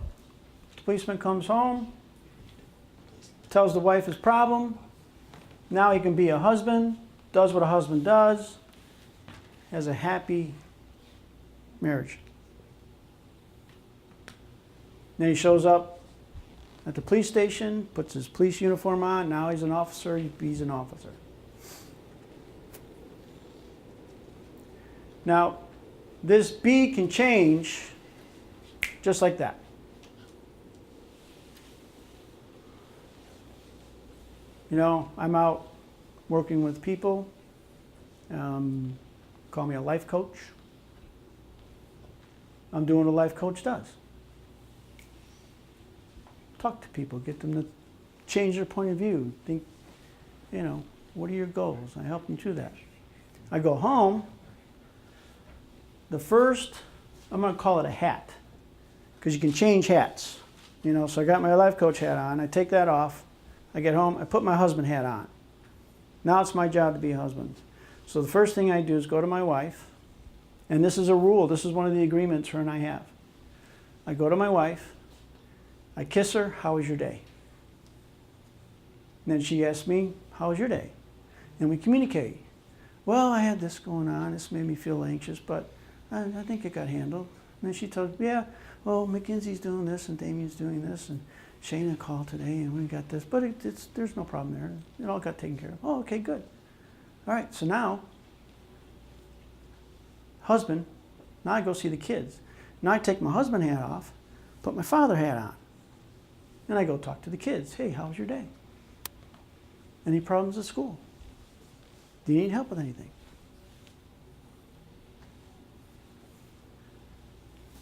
the policeman comes home, tells the wife his problem. Now he can be a husband, does what a husband does, has a happy marriage. Then he shows up at the police station, puts his police uniform on. Now he's an officer, he's an officer. Now, this B can change just like that. You know, I'm out working with people. Call me a life coach. I'm doing what a life coach does. Talk to people, get them to change their point of view. Think, you know, what are your goals? I help them through that. I go home. The first, I'm going to call it a hat, because you can change hats. You know, so I got my life coach hat on. I take that off. I get home. I put my husband hat on. Now it's my job to be a husband. So the first thing I do is go to my wife, and this is a rule. This is one of the agreements her and I have. I go to my wife. I kiss her. How was your day? And then she asks me, how was your day? And we communicate. Well, I had this going on. This made me feel anxious, but I think it got handled. And then she told me, yeah, well, McKinsey's doing this, and Damien's doing this, and Shana called today, and we got this. But there's no problem there. It all got taken care of. Oh, okay, good. All right, so now, husband, now I go see the kids. Now I take my husband hat off, put my father hat on. And I go talk to the kids. Hey, how was your day? Any problems at school? Do you need help with anything?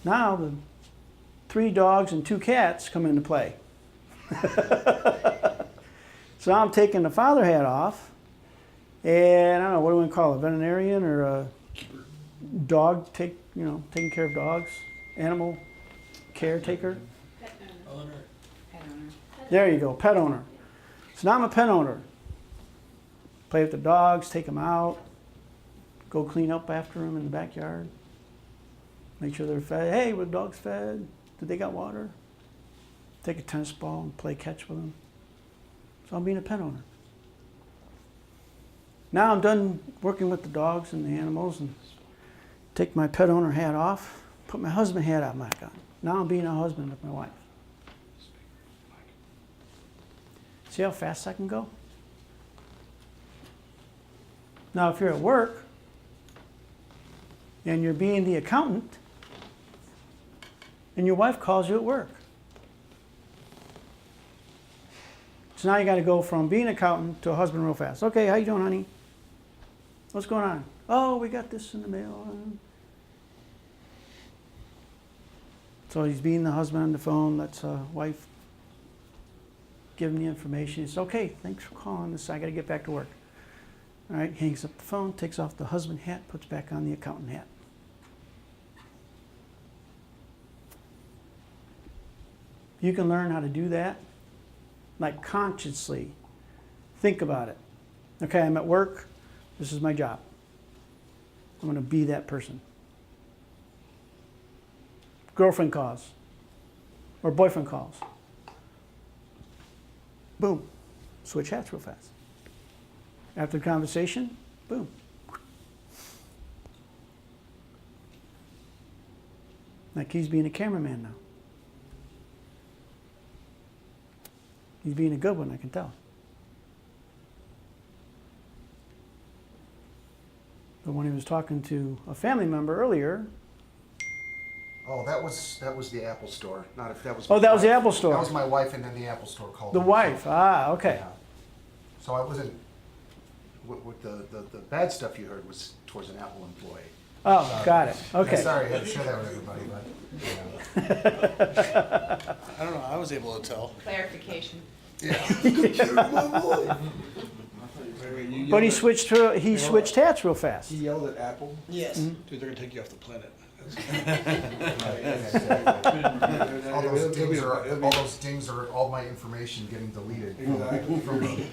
Now the 3 dogs and 2 cats come into play. So now I'm taking the father hat off, and I don't know, what do we call it, a veterinarian or a dog, taking care of dogs, animal caretaker?
Owner.
Pet owner.
There you go, pet owner. So now I'm a pet owner. Play with the dogs, take them out, go clean up after them in the backyard, make sure they're fed. Hey, were the dogs fed? Did they got water? Take a tennis ball and play catch with them. So I'm being a pet owner. Now I'm done working with the dogs and the animals, and take my pet owner hat off, put my husband hat back on. Now I'm being a husband with my wife. See how fast I can go? Now if you're at work and you're being the accountant and your wife calls you at work. So now you got to go from being an accountant to a husband real fast. Okay, how you doing, honey? What's going on? Oh, we got this in the mail. So he's being the husband on the phone, lets wife give him the information. He says, okay, thanks for calling this. I got to get back to work. All right, hangs up the phone, takes off the husband hat, puts back on the accountant hat. You can learn how to do that, like consciously. Think about it. Okay, I'm at work. This is my job. I'm going to be that person. Girlfriend calls or boyfriend calls. Boom. Switch hats real fast. After the conversation, boom. Like he's being a cameraman now. He's being a good one, I can tell. But when he was talking to a family member earlier,
Oh, that was the Apple Store. Not if that was.
Oh, that was the
my-
Apple Store.
That was my wife, and then the Apple Store called.
the
me.
wife, okay.
Yeah. So I wasn't. What the bad stuff you heard was towards an Apple employee.
Oh, got it,
Yeah,
okay.
sorry, I had to share that with everybody, but. Yeah.
I don't know, I was able to tell.
Clarification.
But he switched hats real fast.
He yelled at Apple.
Yes.
Dude, they're gonna take you off the planet.
All those dings are all my information getting deleted.
Exactly.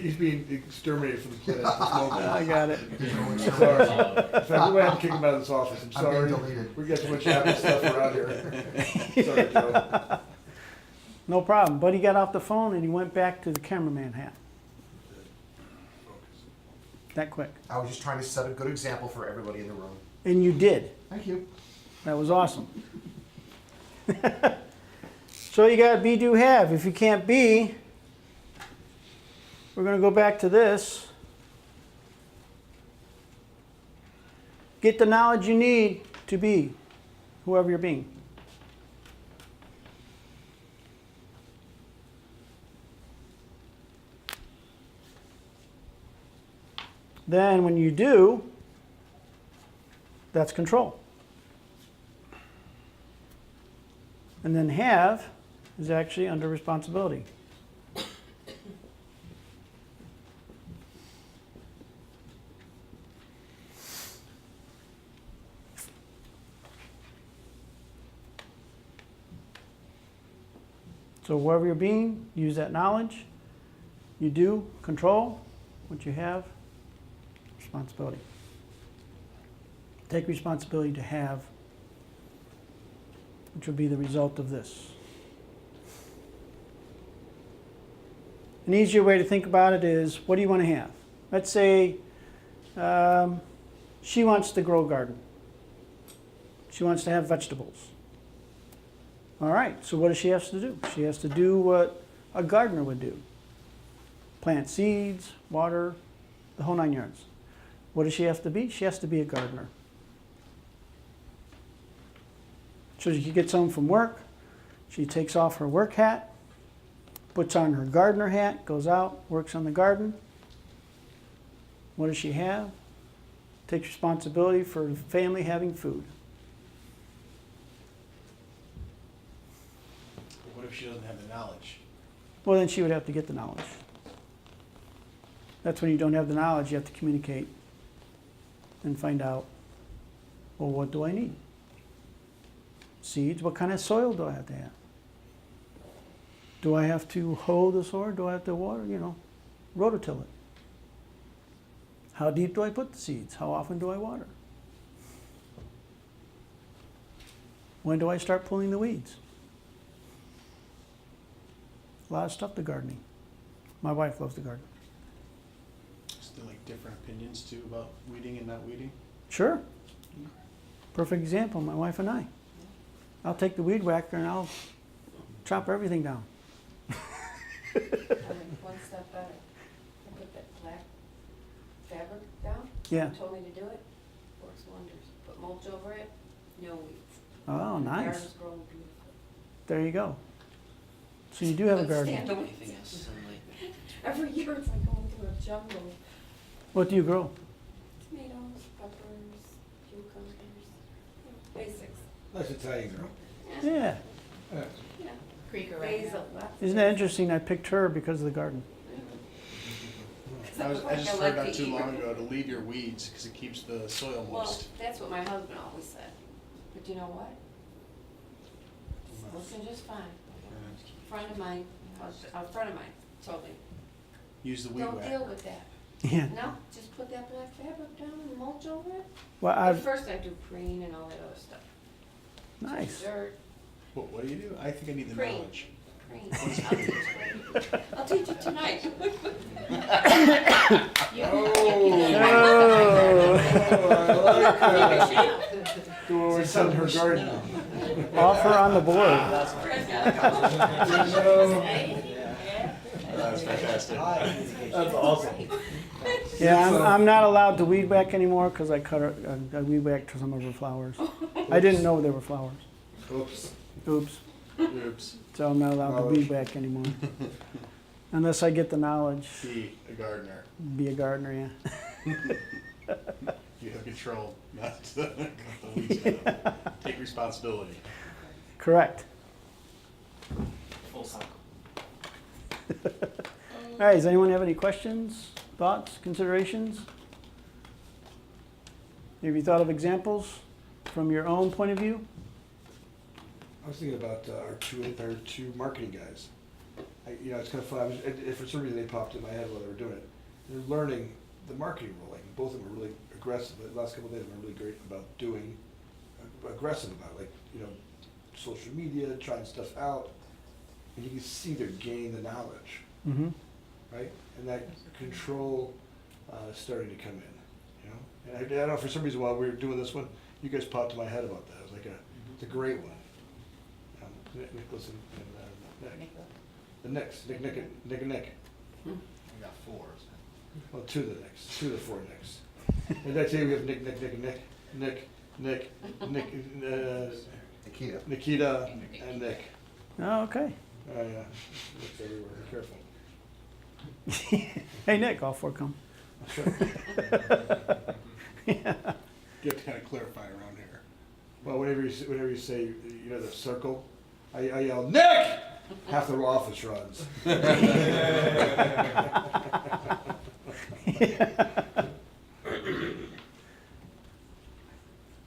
He's being exterminated from the planet. at this moment.
I got it.
Sorry. In fact, we might have to kick him out of this office. I'm
I'm being
sorry.
deleted.
We got too much Apple stuff around here. Sorry, Joe.
No problem. But he got off the phone and he went back to the cameraman hat. That quick.
I was just trying to set a good example for everybody in the room.
And you did.
Thank you.
That was awesome. So you got be, do, have. If you can't be, we're going to go back to this. Get the knowledge you need to be whoever you're being. Then when you do, that's control. And then have is actually under responsibility. So wherever you're being, use that knowledge. You do control what you have, responsibility. Take responsibility to have, which will be the result of this. An easier way to think about it is, what do you want to have? Let's say she wants to grow a garden. She wants to have vegetables. All right, so what does she have to do? She has to do what a gardener would do. Plant seeds, water, the whole 9 yards. What does she have to be? She has to be a gardener. So she gets home from work, she takes off her work hat, puts on her gardener hat, goes out, works on the garden. What does she have? Takes responsibility for the family having food.
What if she doesn't have the knowledge?
Well, then she would have to get the knowledge. That's when you don't have the knowledge, you have to communicate and find out, well, what do I need? Seeds, what kind of soil do I have to have? Do I have to hoe the soil? Do I have to water, rototill it? How deep do I put the seeds? How often do I water? When do I start pulling the weeds? A lot of stuff to gardening. My wife loves to garden.
Is there like different opinions too about weeding and not weeding?
Sure. Perfect example, my wife and I. I'll take the weed whacker and I'll chop everything down.
I went one step better. I put that black fabric down.
Yeah.
He told me to do it. Works wonders. Put mulch over it, no weeds.
Oh,
The
nice.
garden's growing beautiful.
There you go. So you do have a garden.
Stand away.
Anything else, sunlight.
Every year it's like going through a jungle.
What do you grow?
Tomatoes, peppers, cucumbers, you know, basics.
Nice Italian girl.
Yeah.
Yeah.
Yeah.
Creeker right
Basil,
now.
lots of
Isn't that
basil.
interesting? I picked her because of the garden.
I just
like
heard
to
not too
eat.
long ago to leave your weeds because it keeps the soil
Well,
moist.
that's what my husband always said. But you know what? It's looking just fine. A friend of mine told me,
Use the weed
don't deal
whacker.
with that.
Yeah.
No, just put that black fabric down and mulch over it.
Well,
At
I've
first I do preen and all that other stuff.
nice.
Dirt,
What do you do? I think I need the
Green.
knowledge.
preen. I'll teach you tonight. You
Go over and sit in her garden.
Offer on the board.
That's fantastic.
That's awesome.
Yeah, I'm not allowed to weed whack anymore because I weed whacked some of her flowers. I didn't know they were flowers.
Oops.
Oops.
Oops.
So I'm not allowed to weed whack anymore. Unless I get the knowledge.
Be a gardener.
Be a gardener, yeah.
You have control, not the weeds. Take responsibility.
Correct.
Full cycle.
All right, does anyone have any questions, thoughts, considerations? Have you thought of examples from your own point of view?
I was thinking about our two marketing guys. It's kind of fun. For some reason, they popped in my head while they were doing it. They're learning the marketing role. Like both of them are really aggressive. The last couple of days, have been really great about doing aggressive about social media, trying stuff out, and you can see they're gaining the knowledge,
Mm-hmm.
right? And that control is starting to come in. And I don't know, for some reason while we were doing this one, you guys popped in my head about that. It was like it's a great one. Nicholas and Nick. The Nicks, Nick and Nick.
We got 4.
Well, 2 of the Nicks, 2 of the 4 Nicks. And that's it, we have Nick and Nikita and Nick.
Oh, okay.
Oh, yeah. Nick's everywhere, be careful.
Hey, Nick, all 4 come.
Sure.
You have to kind of clarify around here.
Well, whenever you say, the circle, I yell, Nick! Half the office runs.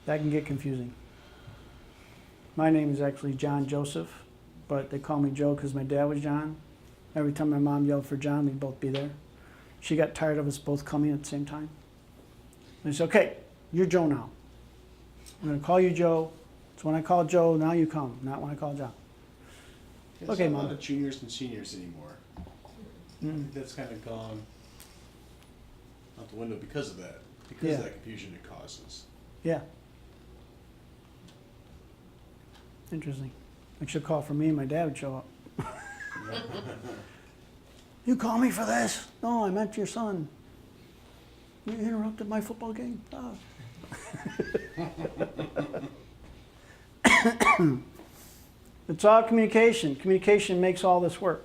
That can get confusing. My name is actually John Joseph, but they call me Joe because my dad was John. Every time my mom yelled for John, we'd both be there. She got tired of us both coming at the same time. And I said, okay, you're Joe now. I'm going to call you Joe. So when I call Joe, now you come, not when I call John.
There's
Okay,
not a
Mom.
lot of juniors and seniors anymore. I
Mm.
think that's kind of gone out the window because of that. Because
Yeah.
of that confusion it causes.
Yeah. Interesting. I should call for me and my dad would show up. You call me for this? No, I meant your son. You interrupted my football game. Oh. It's all communication. Communication makes all this work.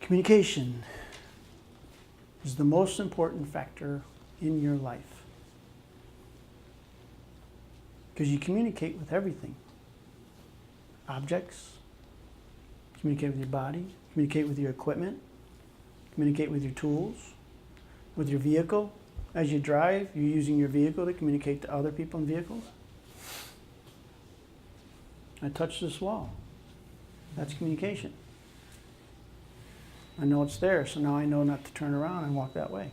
Communication is the most important factor in your life. Because you communicate with everything. Objects, communicate with your body, communicate with your equipment, communicate with your tools, with your vehicle. As you drive, you're using your vehicle to communicate to other people in vehicles. I touched this wall. That's communication. I know it's there, so now I know not to turn around and walk that way.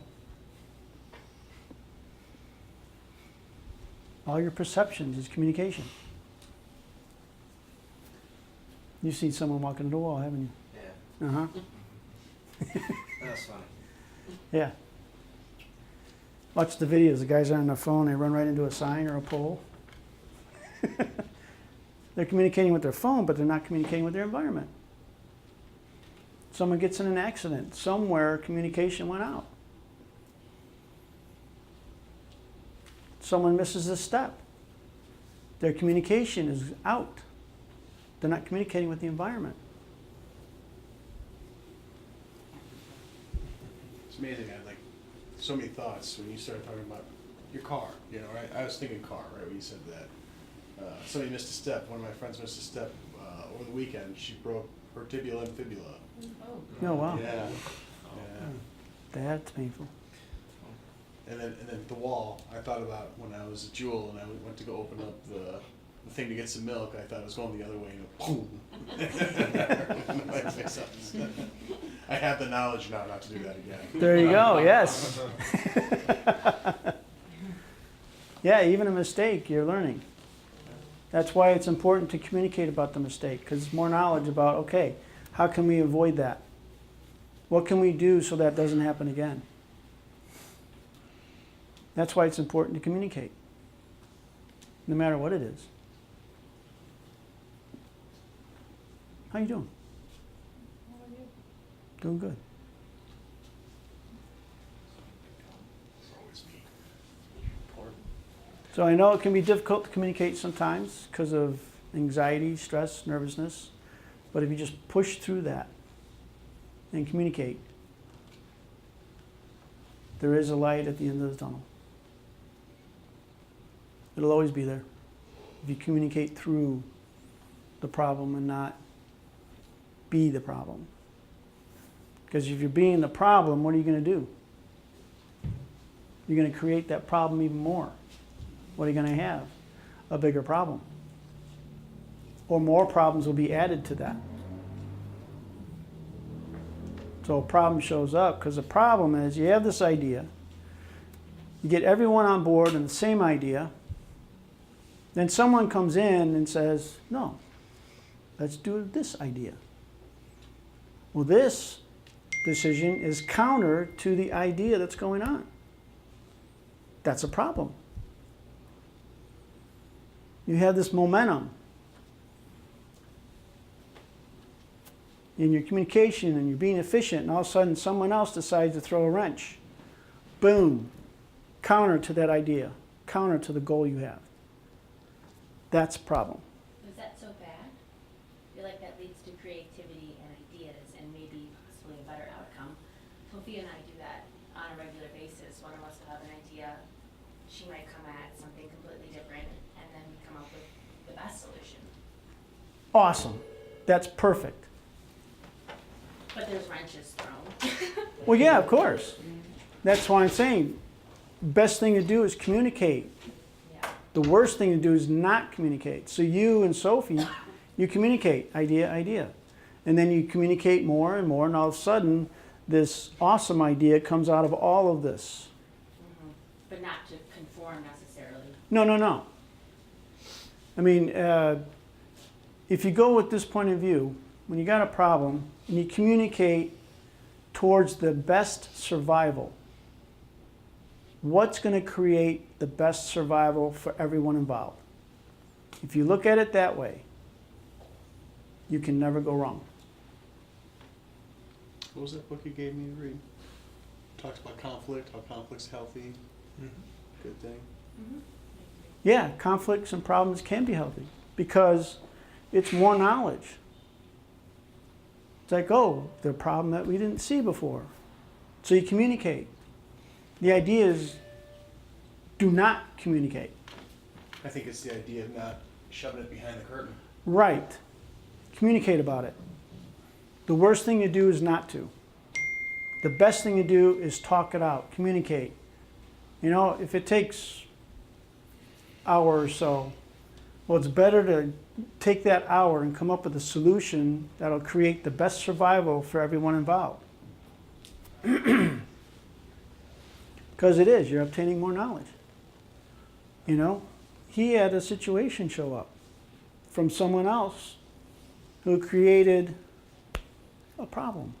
All your perceptions is communication. You've seen someone walk into the wall, haven't you?
Yeah,
Uh-huh.
that's funny.
Yeah. Watch the videos. The guys are on their phone, they run right into a sign or a pole. They're communicating with their phone, but they're not communicating with their environment. Someone gets in an accident. Somewhere communication went out. Someone misses a step. Their communication is out. They're not communicating with the environment.
It's amazing. I had like so many thoughts when you started talking about your car. Right? I was thinking car, right? When you said that. Somebody missed a step. One of my friends missed a step over the weekend. She broke her tibia and fibula.
Oh, wow.
Yeah.
That's painful.
And then the wall. I thought about when I was a Jewel and I went to go open up the thing to get some milk. I thought it was going the other way, and boom! I have the knowledge now not to do that again.
There you go, yes. Yeah, even a mistake, you're learning. That's why it's important to communicate about the mistake, because it's more knowledge about, okay, how can we avoid that? What can we do so that doesn't happen again? That's why it's important to communicate, no matter what it is. How you doing?
How are you?
Doing good.
It's always me. Important.
So I know it can be difficult to communicate sometimes because of anxiety, stress, nervousness. But if you just push through that and communicate, there is a light at the end of the tunnel. It'll always be there if you communicate through the problem and not be the problem. Because if you're being the problem, what are you going to do? You're going to create that problem even more. What are you going to have? A bigger problem. Or more problems will be added to that. So a problem shows up because the problem is you have this idea, you get everyone on board on the same idea, then someone comes in and says, no, let's do this idea. Well, this decision is counter to the idea that's going on. That's a problem. You have this momentum in your communication and you're being efficient, and all of a sudden someone else decides to throw a wrench. Boom. Counter to that idea. Counter to the goal you have. That's a problem.
Is that so bad? I feel like that leads to creativity and ideas and maybe possibly a better outcome. Sophia and I do that on a regular basis. One of us will have an idea. She might come at something completely different, and then we come up with the best solution.
Awesome. That's perfect.
But there's wrenches thrown.
Well, yeah, of course. That's why I'm saying best thing to do is communicate.
Yeah.
The worst thing to do is not communicate. So you and Sophie, you communicate, idea, idea. And then you communicate more and more, and all of a sudden, this awesome idea comes out of all of this.
Mm-hmm. But not to conform necessarily.
No, no, no. I mean, if you go with this point of view, when you got a problem, and you communicate towards the best survival, what's going to create the best survival for everyone involved? If you look at it that way, you can never go wrong.
What was that book you gave me to read? Talks about conflict, how conflict's healthy. Good thing.
Mm-hmm.
Yeah, conflicts and problems can be healthy because it's more knowledge. It's like, oh, the problem that we didn't see before. So you communicate. The idea is do not communicate.
I think it's the idea of not shoving it behind the curtain.
Right. Communicate about it. The worst thing to do is not to. The best thing to do is talk it out, communicate. You know, if it takes an hour or so, well, it's better to take that hour and come up with a solution that'll create the best survival for everyone involved. Because it is, you're obtaining more knowledge. You know, he had a situation show up from someone else who created a problem.